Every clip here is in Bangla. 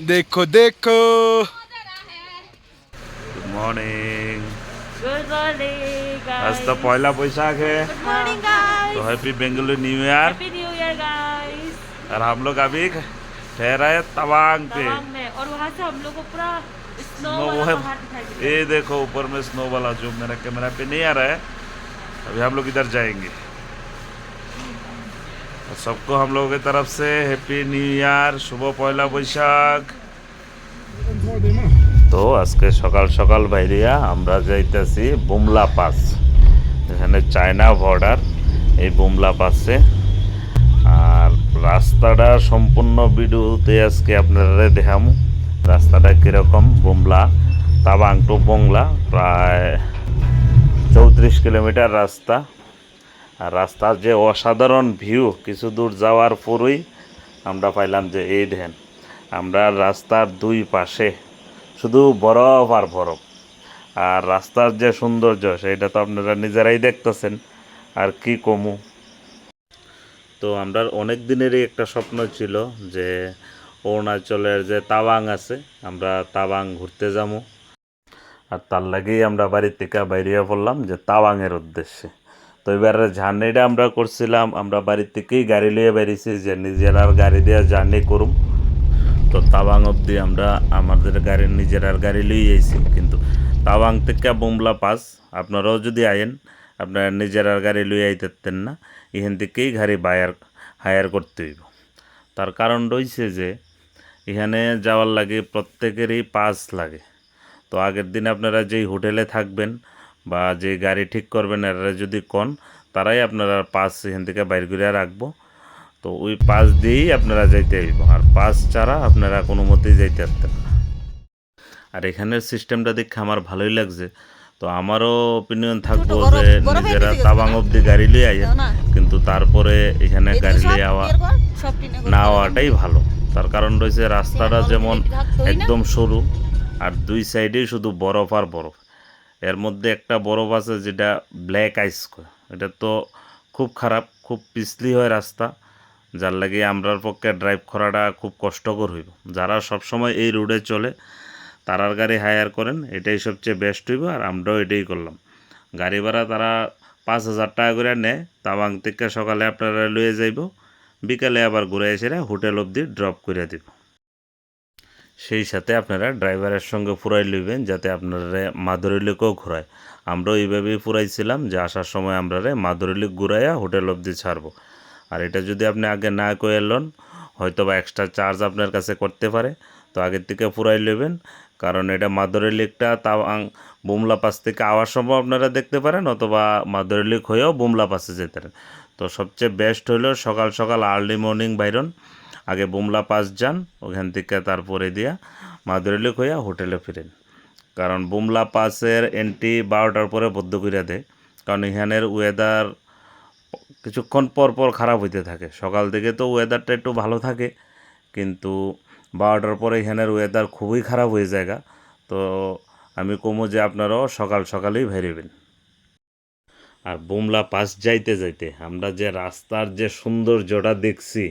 देखो देखो गुड मॉर्निंग आज तो पहला बैसाख है तो happy Bengaluru new year guys. और हम लोग अभी ठहरा है तवांग पे और वहाँ से हम लोग को पूरा स्नो स्नो वाला है। पहाड़ दिखाई दे रहा ये देखो ऊपर में स्नो वाला जो मेरा कैमरा पे नहीं आ रहा है। अभी हम लोग इधर जाएंगे। और सबको हम लोगों की तरफ से हैप्पी न्यू ईयर, शुभ पहला बैशाख। তো আজকে সকাল সকাল বাইরিয়া আমরা যাইতেছি বুমলা পাস, এখানে চায়না বর্ডার, এই বুমলা পাসে। আর রাস্তাটা সম্পূর্ণ ভিডিওতে আজকে আপনারা দেখামু রাস্তাটা কীরকম। বুমলা তাবাং টু বংলা প্রায় 34 কিলোমিটার রাস্তা। আর রাস্তার যে অসাধারণ ভিউ, কিছু দূর যাওয়ার পরই আমরা পাইলাম যে এই দেখেন, আমরা রাস্তার দুই পাশে শুধু বরফ আর বরফ। আর রাস্তার যে সৌন্দর্য সেটা তো আপনারা নিজেরাই দেখতেছেন, আর কি কমু। তো আমরা অনেক দিনেরই একটা স্বপ্ন ছিল যে অরুণাচলের যে তাওয়াং আছে, আমরা তাওয়াং ঘুরতে যাবো। আর তার লাগেই আমরা বাড়ি থেকে বাইরিয়ে পড়লাম যে তাওয়াংয়ের উদ্দেশ্যে। তো এবারে জার্নিটা আমরা করছিলাম, আমরা বাড়ি থেকেই গাড়ি লিয়ে বেরিয়েছি যে নিজেরার গাড়ি দিয়ে জার্নি করুম। তো তাওয়াং অবধি আমরা আমাদের নিজেরার গাড়ি লিয়ে আইছি। কিন্তু তাওয়াং থেকে বুমলা পাস আপনারাও যদি আইন, আপনারা নিজেরার গাড়ি লিয়ে আইতেন না, এখান থেকেই গাড়ি হায়ার করতে হইব। তার কারণ রয়েছে যে এখানে যাওয়ার লাগে প্রত্যেকেরই পাস লাগে। তো আগের দিন আপনারা যেই হোটেলে থাকবেন বা যে গাড়ি ঠিক করবেন এরা যদি কন, তারাই আপনারা পাস এখান থেকে বাইর করে রাখবো। তো ওই পাস দিয়েই আপনারা যাইতে হইব, আর পাস ছাড়া আপনারা কোনো মতেই যাইতে পারতেন না। আর এখানের সিস্টেমটা দেখে আমার ভালোই লাগছে। তো আমারও অপিনিয়ন থাকবো যে নিজেরা তাওয়াং অবধি গাড়ি লিয়ে আইয়েন, কিন্তু তারপরে এখানে গাড়ি লিয়ে না আওয়াটাই ভালো। তার কারণ রয়েছে রাস্তাটা যেমন একদম সরু, আর দুই সাইডেই শুধু বরফ আর বরফ। এর মধ্যে একটা বরফ আছে যেটা ব্ল্যাক আইস কয়, এটা তো খুব খারাপ, খুব পিছলি হয় রাস্তা, যার লাগে আমরার পক্ষে ড্রাইভ করাটা খুব কষ্টকর হইব। যারা সবসময় এই রোডে চলে তারার গাড়ি হায়ার করেন, এটাই সবচেয়ে বেস্ট হইব। আর আমরাও এটাই করলাম। গাড়ি ভাড়া তারা 5,000 টাকা করে নেয়। তাওয়াং থেকে সকালে আপনারা লয়ে যাইব, বিকালে আবার ঘুরে এসে হোটেল অবধি ড্রপ করে দিব। সেই সাথে আপনারা ড্রাইভারের সঙ্গে ফুরাই লইবেন যাতে আপনারা মাদুরিলেকেও ঘুরায়। আমরাও এইভাবেই ফুরাইছিলাম যে আসার সময় আমরা মাদুরিলেক ঘুরাইয়া হোটেল অবধি ছাড়বো। আর এটা যদি আপনি আগে না কয়ে লন, হয়তো বা এক্সট্রা চার্জ আপনার কাছে করতে পারে। তো আগের থেকে ফুরাই লইবেন, কারণ এটা মাদুরিলেকটা তাওয়াং বুমলা পাস থেকে আওয়ার সময় আপনারা দেখতে পারেন, অথবা মাদুরিলেক হয়েও বুমলা পাসে যেতে পারেন। তো সবচেয়ে বেস্ট হলো সকাল সকাল আর্লি মর্নিং বাইরন, আগে বুমলা পাস যান, ওখান থেকে তারপরে দিয়া মাদুরিলেক হইয়া হোটেলে ফিরেন। কারণ বুমলা পাসের এন্ট্রি 12টার পরে বদ্ধ করে দেয়, কারণ এখানের ওয়েদার কিছুক্ষণ পর পর খারাপ হইতে থাকে। সকাল থেকে তো ওয়েদারটা একটু ভালো থাকে, কিন্তু 12টার পরে এখানের ওয়েদার খুবই খারাপ হয়ে যায়। তো আমি কমো যে আপনারাও সকাল সকালেই বেরোবেন। আর বুমলা পাস যাইতে যাইতে আমরা যে রাস্তার যে সৌন্দর্যটা দেখছি,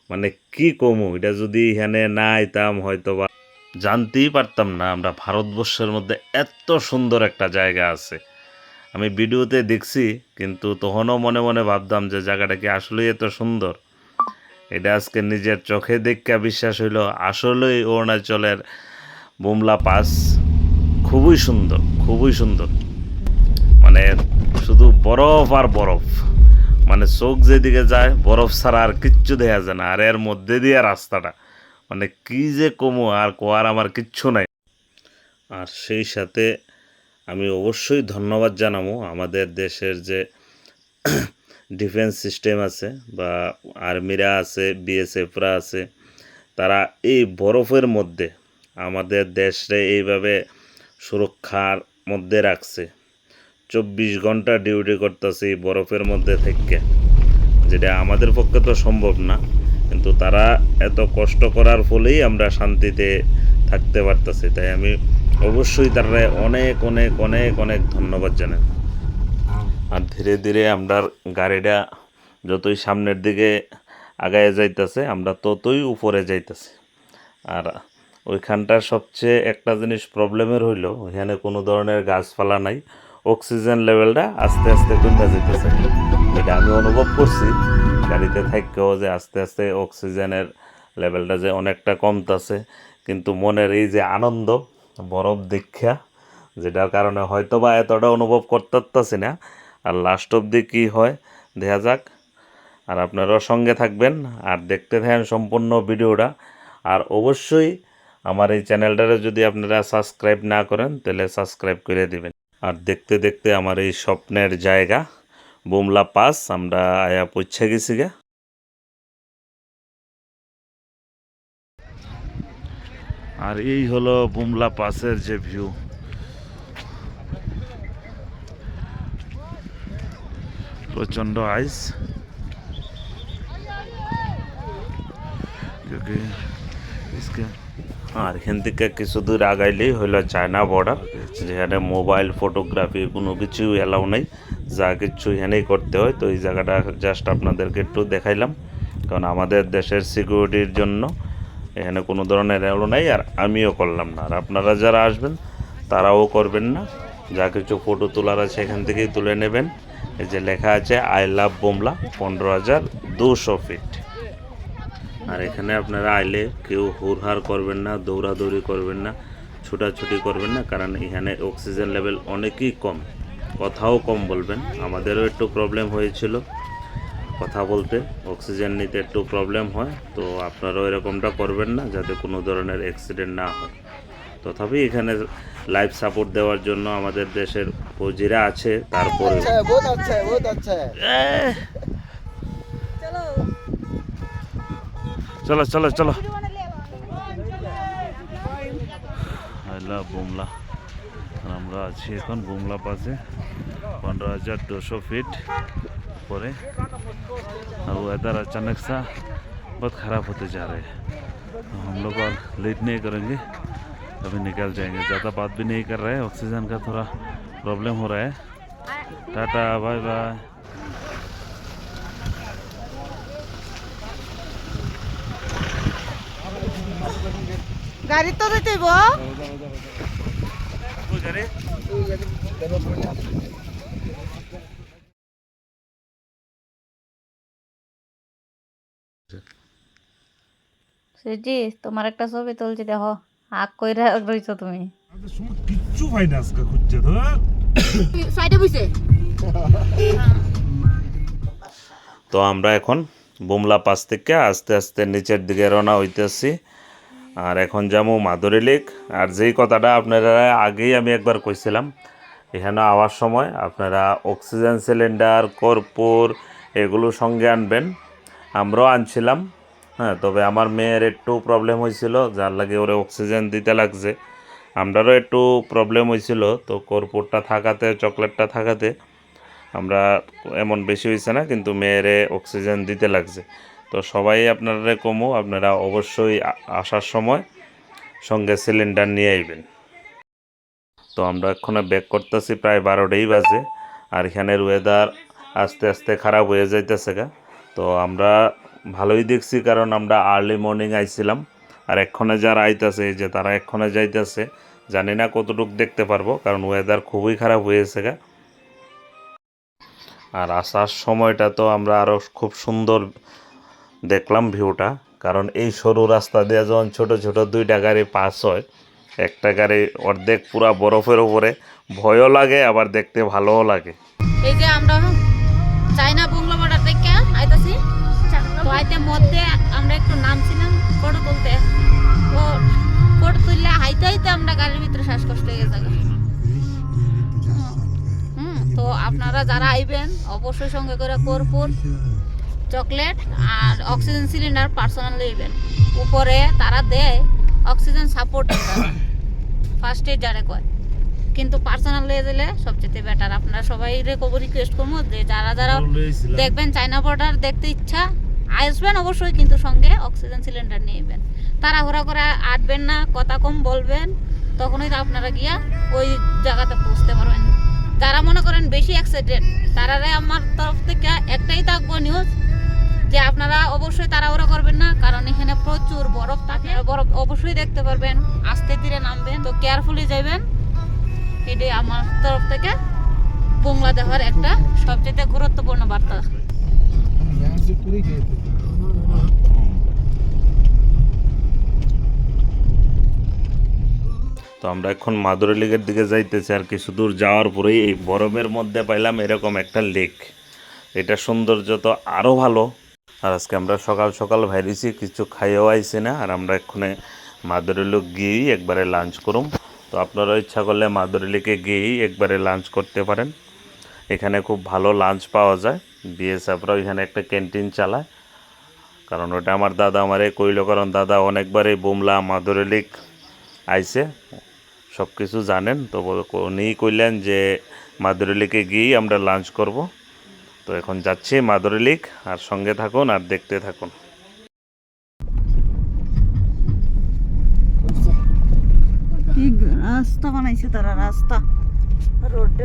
মানে কি কমু, এটা যদি এখানে না আইতাম হয়তো বা জানতেই পারতাম না আমরা ভারতবর্ষের মধ্যে এত সুন্দর একটা জায়গা আছে। আমি ভিডিওতে দেখছি, কিন্তু তখনও মনে মনে ভাবতাম যে জায়গাটা কি আসলেই এত সুন্দর। এটা আজকে নিজের চোখে দেখা বিশ্বাস হইল, আসলেই অরুণাচলের বুমলা পাস খুবই সুন্দর, খুবই সুন্দর। মানে শুধু বরফ আর বরফ, মানে চোখ যেদিকে যায় বরফ ছাড়া আর কিচ্ছু দেখা যায় না। আর এর মধ্যে দিয়ে রাস্তাটা, মানে কি যে কমো আর কোয়ার আমার কিচ্ছু নাই। আর সেই সাথে আমি অবশ্যই ধন্যবাদ জানাবো আমাদের দেশের যে ডিফেন্স সিস্টেম আছে বা আর্মিরা আছে, বিএসএফরা আছে, তারা এই বরফের মধ্যে আমাদের দেশে এইভাবে সুরক্ষার মধ্যে রাখছে। 24 ঘন্টা ডিউটি করতেছে এই বরফের মধ্যে থেকে, যেটা আমাদের পক্ষে তো সম্ভব না, কিন্তু তারা এত কষ্ট করার ফলেই আমরা শান্তিতে থাকতে পারতেছি। তাই আমি অবশ্যই তারা অনেক অনেক অনেক অনেক ধন্যবাদ জানাই। আর ধীরে ধীরে আমরা গাড়িটা যতই সামনের দিকে আগায় যাইতেছে আমরা ততই উপরে যাইতেছি। আর ওইখানটার সবচেয়ে একটা জিনিস প্রবলেমের হইলো ওইখানে কোনো ধরনের গাছপালা নাই, অক্সিজেন লেভেলটা আস্তে আস্তে কমে যেতেছে। এটা আমি অনুভব করছি গাড়িতে থাকতেও যে আস্তে আস্তে অক্সিজেনের লেভেলটা যে অনেকটা কমতেছে, কিন্তু মনের এই যে আনন্দ বরফ দীক্ষা, যেটার কারণে হয়তো বা এতটা অনুভব করতে পারতেছি না। আর লাস্ট অবধি কী হয় দেখা যাক। আর আপনারাও সঙ্গে থাকবেন আর দেখতে থাকেন সম্পূর্ণ ভিডিওটা। আর অবশ্যই আমার এই চ্যানেলটারে যদি আপনারা সাবস্ক্রাইব না করেন তাহলে সাবস্ক্রাইব করে দিবেন। আর দেখতে দেখতে আমার এই স্বপ্নের জায়গা বুমলা পাস আমরা আয়া পৌঁছে গেছি গা। আর এই হলো বুমলা পাসের যে ভিউ, প্রচণ্ড আইস। আর এখান থেকে কিছু দূর আগাইলেই হইলো চায়না বর্ডার, যেখানে মোবাইল ফটোগ্রাফি কোনো কিছু এলাও নেই, যা কিছু এখানেই করতে হয়। তো এই জায়গাটা জাস্ট আপনাদেরকে একটু দেখাইলাম, কারণ আমাদের দেশের সিকিউরিটির জন্য এখানে কোনো ধরনের এলাও নাই। আর আমিও করলাম না, আর আপনারা যারা আসবেন তারাও করবেন না। যা কিছু ফটো তোলার আছে এখান থেকেই তুলে নেবেন। এই যে লেখা আছে আই লাভ বুমলা 15,200 ফিট। আর এখানে আপনারা আইলে কেউ হুড়হাড় করবেন না, দৌড়াদৌড়ি করবেন না, ছুটাছুটি করবেন না, কারণ এখানে অক্সিজেন লেভেল অনেকই কম, কথাও কম বলবেন। আমাদেরও একটু প্রবলেম হয়েছিল কথা বলতে, অক্সিজেন নিতে একটু প্রবলেম হয়। তো আপনারাও এরকমটা করবেন না যাতে কোনো ধরনের অ্যাক্সিডেন্ট না হয়। তথাপি এখানে লাইফ সাপোর্ট দেওয়ার জন্য আমাদের দেশের ফৌজিরা আছে। তারপরে চলো চলো চলো আইলা বুমলা। আমরা আছি এখন बुमला पासे 15,200 फीट परे। और वेदर अचानक सा बहुत ख़राब होते जा रहे हैं, तो हम लोग और लेट नहीं करेंगे, अभी निकल जाएंगे। ज़्यादा बात भी नहीं कर रहे हैं, ऑक्सीजन का थोड़ा प्रॉब्लम हो रहा है। Tata bye bye. গাড়ি তো দিতেইব সেটি তোমার একটা ছবি তুলছি, দেখো হাক কইরা রইছো তুমি। কিচ্ছু পাই না আজকে খুঁজছে তো সাইডে বইছে। তো আমরা এখন বুমলা পাস থেকে আস্তে আস্তে নিচের দিকে রওনা হইতেছি। আর এখন যাবো মাধুরী লেক। আর যেই কথাটা আপনারা আগেই আমি একবার কইছিলাম, এখানে আওয়ার সময় আপনারা অক্সিজেন সিলিন্ডার, কর্পূর এগুলো সঙ্গে আনবেন। আমরাও আনছিলাম, হ্যাঁ। তবে আমার মেয়ের একটু প্রবলেম হয়েছিল, যার লাগে ওরে অক্সিজেন দিতে লাগছে। আমরারও একটু প্রবলেম হয়েছিল, তো কর্পূরটা থাকাতে, চকলেটটা থাকাতে আমরা এমন বেশি হয়েছে না, কিন্তু মেয়েরে অক্সিজেন দিতে লাগছে। তো সবাই আপনারা কমও, আপনারা অবশ্যই আসার সময় সঙ্গে সিলিন্ডার নিয়ে আইবেন। তো আমরা এক্ষণে ব্যাক করতেছি, প্রায় 12টাই বাজে। আর এখানের ওয়েদার আস্তে আস্তে খারাপ হয়ে যাইতেছে গা। তো আমরা ভালোই দেখছি, কারণ আমরা আর্লি মর্নিং আইছিলাম। আর এক্ষণে যারা আইতেছে, এই যে তারা এক্ষণে যাইতেছে, জানি না কতটুকু দেখতে পারবো, কারণ ওয়েদার খুবই খারাপ হয়েছে গা। আর আসার সময়টা তো আমরা আরও খুব সুন্দর দেখলাম ভিউটা, কারণ এই সরু রাস্তা দিয়ে যখন ছোট ছোট 2টা গাড়ি পাস হয়, একটা গাড়ি অর্ধেক পুরা বরফের উপরে, ভয়ও লাগে আবার দেখতে ভালোও লাগে। এই যে আমরা চায়না বুমলা বর্ডার থেকে আইতাছি, তো আইতে মধ্যে আমরা একটু নামছিলাম ফটো তুলতে, তো ফটো তুললে হাইতে হাইতে আমরা গাড়ির ভিতরে শ্বাসকষ্ট হয়ে গেছে। তো আপনারা যারা আইবেন অবশ্যই সঙ্গে করে কর্পূর, চকলেট আর অক্সিজেন সিলিন্ডার পার্সোনাল লইবেন। উপরে তারা দেয় অক্সিজেন সাপোর্ট, ফার্স্ট এড যারা কয়, কিন্তু পার্সোনাল লয়ে দিলে সবচেয়ে বেটার। আপনারা সবাই রিকোয়েস্ট করবো যে যারা যারা দেখবেন চায়না বর্ডার দেখতে ইচ্ছা আসবেন অবশ্যই, কিন্তু সঙ্গে অক্সিজেন সিলিন্ডার নিয়েবেন। তাড়াহুড়া করে আটবেন না, কথা কম বলবেন, তখনই তো আপনারা গিয়া ওই জায়গাতে পৌঁছতে পারবেন। যারা মনে করেন বেশি এক্সাইটেড তারারে আমার তরফ থেকে একটাই থাকবো নিউজ যে আপনারা অবশ্যই তাড়াহুড়া করবেন না, কারণ এখানে প্রচুর বরফ থাকে। বরফ অবশ্যই দেখতে পারবেন, আস্তে ধীরে নামবেন, তো কেয়ারফুলি যাবেন। এটাই আমার তরফ থেকে বাংলাদেশের একটা সবচেয়ে গুরুত্বপূর্ণ বার্তা। তো আমরা এখন মাদুরি লেকের দিকে যাইতেছি, আর কিছু দূর যাওয়ার পরেই এই বরফের মধ্যে পাইলাম এরকম একটা লেক। এটা সৌন্দর্য তো আরও ভালো। আর আজকে আমরা সকাল সকাল ভাইরেছি, কিছু খাইয়েও আইছি না। আর আমরা এক্ষণে মাদুরি লেক গিয়েই একবারে লাঞ্চ করুম। তো আপনারা ইচ্ছা করলে মাদুরি লেকে গিয়েই একবারে লাঞ্চ করতে পারেন। এখানে খুব ভালো লাঞ্চ পাওয়া যায়। বিএসএফরাও এখানে একটা ক্যান্টিন চালায়, কারণ ওটা আমার দাদা আমারে কইল, কারণ দাদা অনেকবার এই বুমলা মাদুরি লেক আইছে, সব কিছু জানেন। তো উনিই কইলেন যে মাদুরি লেকে গিয়েই আমরা লাঞ্চ করব। তো এখন যাচ্ছি মাদুরি লেক, আর সঙ্গে থাকুন আর দেখতে থাকুন। রাস্তা বানাইছে তারা, রাস্তা রোড।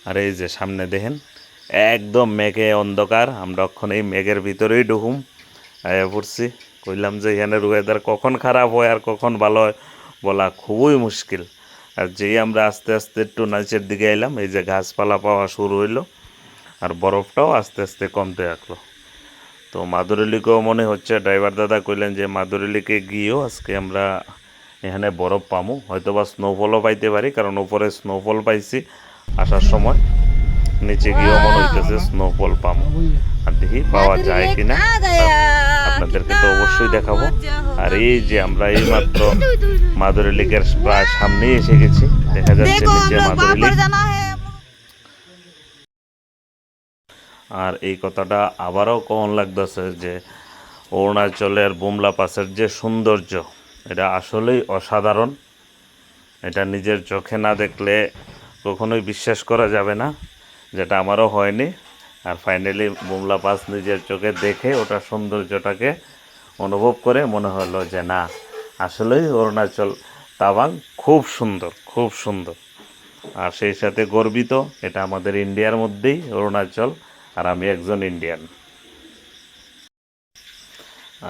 আর এই যে সামনে দেখেন একদম মেঘে অন্ধকার। আমরা এখন এই মেঘের ভিতরেই ঢুকুম আয়া পড়ছি। কইলাম যে এখানের ওয়েদার কখন খারাপ হয় আর কখন ভালো হয় বলা খুবই মুশকিল। আর যেই আমরা আস্তে আস্তে একটু নিচের দিকে এলাম, এই যে গাছপালা পাওয়া শুরু হইলো, আর বরফটাও আস্তে আস্তে কমতে থাকলো। তো মাদুরি লেকেও মনে হচ্ছে, ড্রাইভার দাদা কইলেন যে মাদুরি লেকে গিয়েও আজকে আমরা এখানে বরফ পামু, হয়তো বা স্নোফলও পাইতে পারি, কারণ উপরে স্নোফল পাইছি আসার সময়, নিচে গিয়েও মনে হইতেছে স্নোফল পামু। আর দেখি পাওয়া যায় কিনা আপনাদেরকে তো অবশ্যই দেখাবো। আর এই যে আমরা এই মাত্র মাদুরি লেকের প্রায় সামনেই এসে গেছি, দেখা যাচ্ছে নিচে মাদুরি লেক। আর এই কথাটা আবারও কেমন লাগতেছে যে অরুণাচলের বুমলা পাসের যে সৌন্দর্য, এটা আসলেই অসাধারণ। এটা নিজের চোখে না দেখলে কখনোই বিশ্বাস করা যাবে না, যেটা আমারও হয়নি। আর ফাইনালি বুমলা পাস নিজের চোখে দেখে ওটার সৌন্দর্যটাকে অনুভব করে মনে হলো যে না, আসলেই অরুণাচল তাওয়াং খুব সুন্দর, খুব সুন্দর। আর সেই সাথে গর্বিত, এটা আমাদের ইন্ডিয়ার মধ্যেই অরুণাচল, আর আমি একজন ইন্ডিয়ান।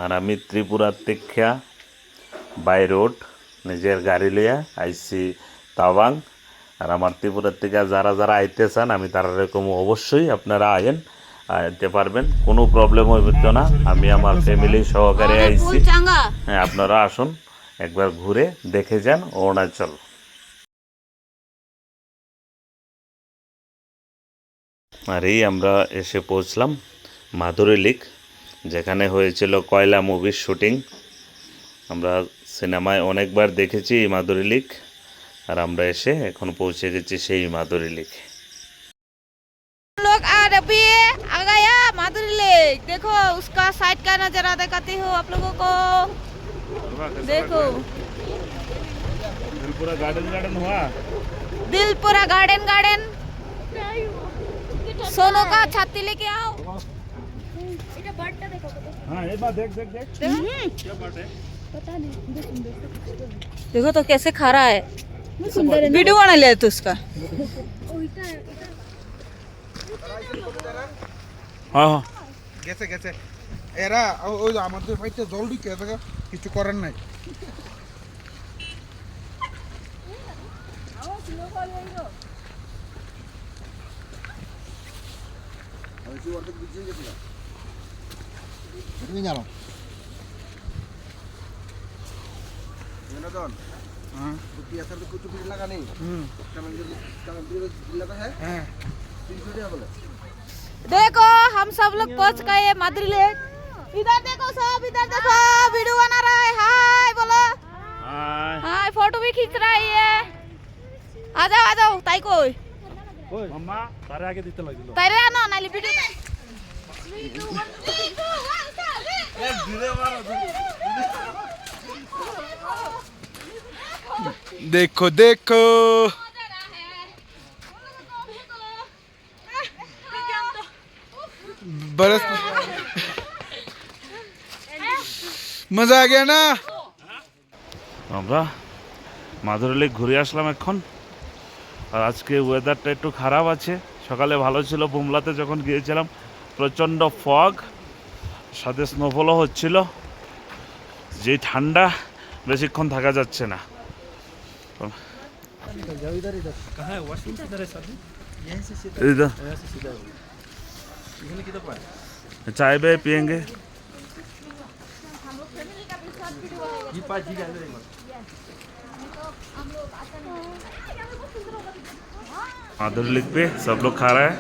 আর আমি ত্রিপুরার থেকে বাই রোড নিজের গাড়ি লইয়া আইসি তাওয়াং। আর আমার ত্রিপুরার থেকে যারা যারা আইতে চান, আমি তারা এরকম অবশ্যই আপনারা আইন, আইতে পারবেন, কোনো প্রবলেম হইবে না। আমি আমার ফ্যামিলি সহকারে আইছি। হ্যাঁ, আপনারা আসুন, একবার ঘুরে দেখে যান অরুণাচল। আর এই আমরা এসে পৌঁছলাম মাদুরি লেক, যেখানে হয়েছিল কয়লা মুভির শুটিং। আমরা সিনেমায় অনেকবার দেখেছি এই মাদুরি লেক, আর আমরা এসে এখন পৌঁছে গেছি সেই মাদুরি লেক। लोग आ अभी आ गया मादुरी लेक, देखो उसका साइड का नजारा दिखाती हूँ आप लोगों को। देखो दिल पूरा गार्डन गार्डन हुआ, दिल पूरा गार्डन गार्डन। सोनू का छाती लेके आओ। हाँ एक बार देख देख देख क्या बात है, देखो तो कैसे खड़ा है, वीडियो बना लिया तो उसका। हाँ हाँ গেছে গেছে এরা ওই আমাদের ফাইটে জল ঢুকে থাকে, কিছু করার নাই। জানো हाँ कुछ लगा नहीं, हाँ देखो हम सब लोग पहुंच गए मादुरी लेक। इधर देखो सब, इधर देखो वीडियो बना रहा है। हाय बोलो, हाय फोटो भी खींच रहा है। आ जाओ ताई कोई मम्मा तारे आगे दिखते लग लो तारे आना नाली वीडियो देखो देखो बरस मजा आ गया ना। আমরা মাদুরি লেক ঘুরে আসলাম এখন। আর আজকে ওয়েদারটা একটু খারাপ আছে, সকালে ভালো ছিল বুমলাতে যখন গিয়েছিলাম, প্রচণ্ড ফগ, সাথে স্নোফলও হচ্ছিল, যেই ঠান্ডা, বেশিক্ষণ থাকা যাচ্ছে না। इधर चाय बे पियेंगे। माधुरी लिख पे सब लोग खा रहा है,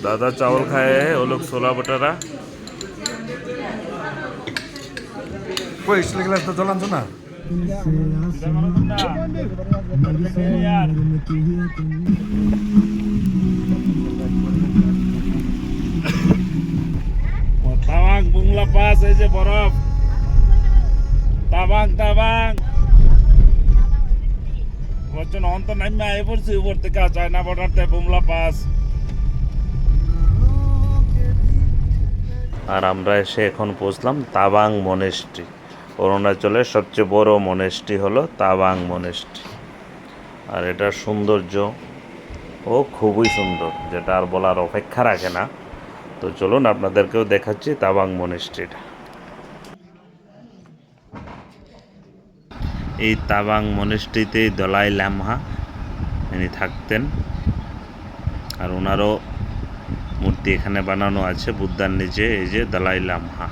दादा चावल खाए हैं, वो लोग छोला भटूरा। कोई इसलिए गिलास तो चलान सुना তাওয়াং বুমলা পাস, এই যে বরফ, তাওয়াং তাওয়াং বলছেন অন্ত নামে আই পড়ছি উপর থেকে, চায়না বর্ডারতে বুমলা পাস। আর আমরা এসে এখন পৌঁছলাম তাওয়াং মনেস্ট্রি। অরুণাচলের সবচেয়ে বড় মনেস্ট্রি হলো তাওয়াং মনেস্ট্রি। আর এটার সৌন্দর্য ও খুবই সুন্দর, যেটা আর বলার অপেক্ষা রাখে না। তো চলুন আপনাদেরকেও দেখাচ্ছি তাওয়াং মনেস্ট্রিটা। এই তাওয়াং মনেস্ট্রিতেই দলাই লামা ইনি থাকতেন, আর ওনারও মূর্তি এখানে বানানো আছে বুদ্ধার নিচে, এই যে দলাই লামা।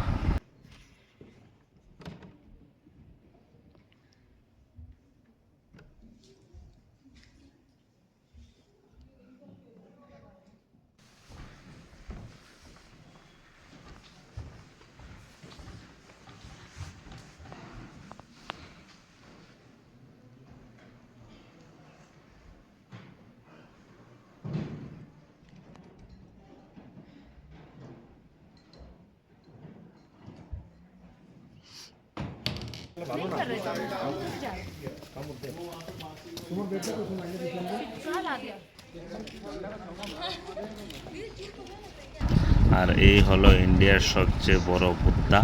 আর এই হলো ইন্ডিয়ার সবচেয়ে বড় বুদ্ধা,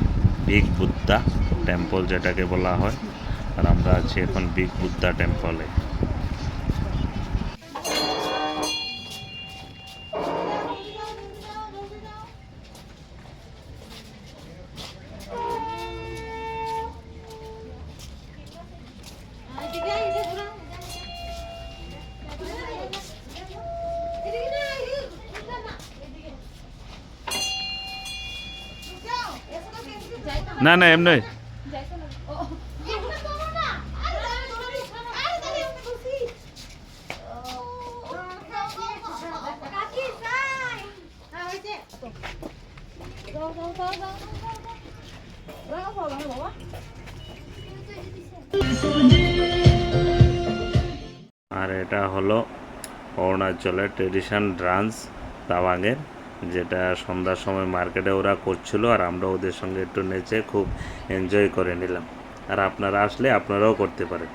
বিগ বুদ্ধা টেম্পল যেটাকে বলা হয়। আর আমরা আছি এখন বিগ বুদ্ধা টেম্পলে। না না এমনি আর এটা হলো অরুণাচলের ট্রেডিশন ডান্স তাওয়াংয়ের, যেটা সন্ধ্যার সময় মার্কেটে ওরা করছিল, আর আমরা ওদের সঙ্গে একটু নেচে খুব এনজয় করে নিলাম। আর আপনারা আসলে আপনারাও করতে পারেন।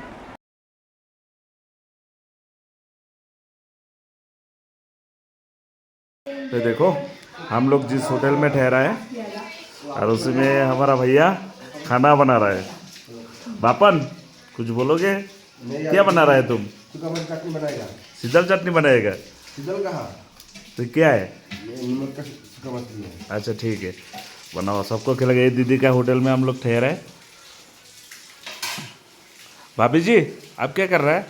तो देखो हम लोग जिस होटल में ठहरा है, और उसमें हमारा भैया खाना बना रहा है। बापन कुछ बोलोगे? क्या बना रहा है तुम? चटनी बनाएगा। सीजल चटनी बनाएगा? सीजल कहाँ? तो क्या है? नमक का सूखा मछली है। अच्छा ठीक है, बनाओ, सबको खिलाएगा। ये दीदी का होटल में हम लोग ठहरे हैं। भाभी जी आप क्या कर रहा है?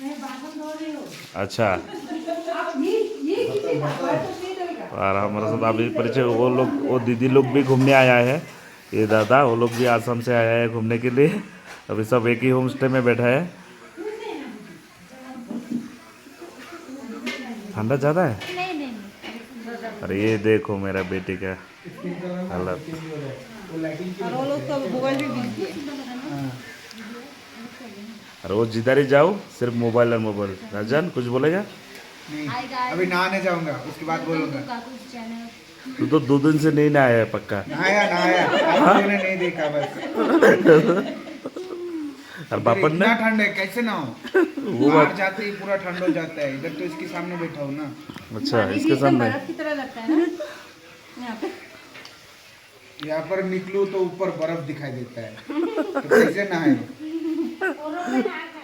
मैं बासन धो रही हूँ। अच्छा, और हमारे साथ अभी परिचय वो लोग, वो दीदी लोग भी घूमने आया है। ये दादा, वो लोग भी आसाम से आया है घूमने के लिए। अभी सब एक ही होम स्टे में बैठा है। ठंडा ज़्यादा है? अरे ये देखो मेरा बेटे का हालत। और वो जिधर ही जाओ सिर्फ मोबाइल और मोबाइल। राजन कुछ बोलेगा? अभी नहाने जाऊंगा, उसके बाद बोलूंगा। तू तो 2 दिन से नहीं नहाया है पक्का। नहाया आप लोगों ने नहीं देखा बस। और पापन ने इतना ठंड है, कैसे ना हो? वो बाहर बात, जाते ही पूरा ठंड हो जाता है। इधर तो इसके सामने बैठा हूँ ना। अच्छा इसके सामने की तरह लगता है ना यहाँ पे। यहाँ पर निकलूं तो ऊपर बर्फ दिखाई देता है, तो कैसे नहाए?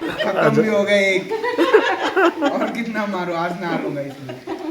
खत्म भी हो गया एक और कितना मारो आज ना हारूंगा इसमें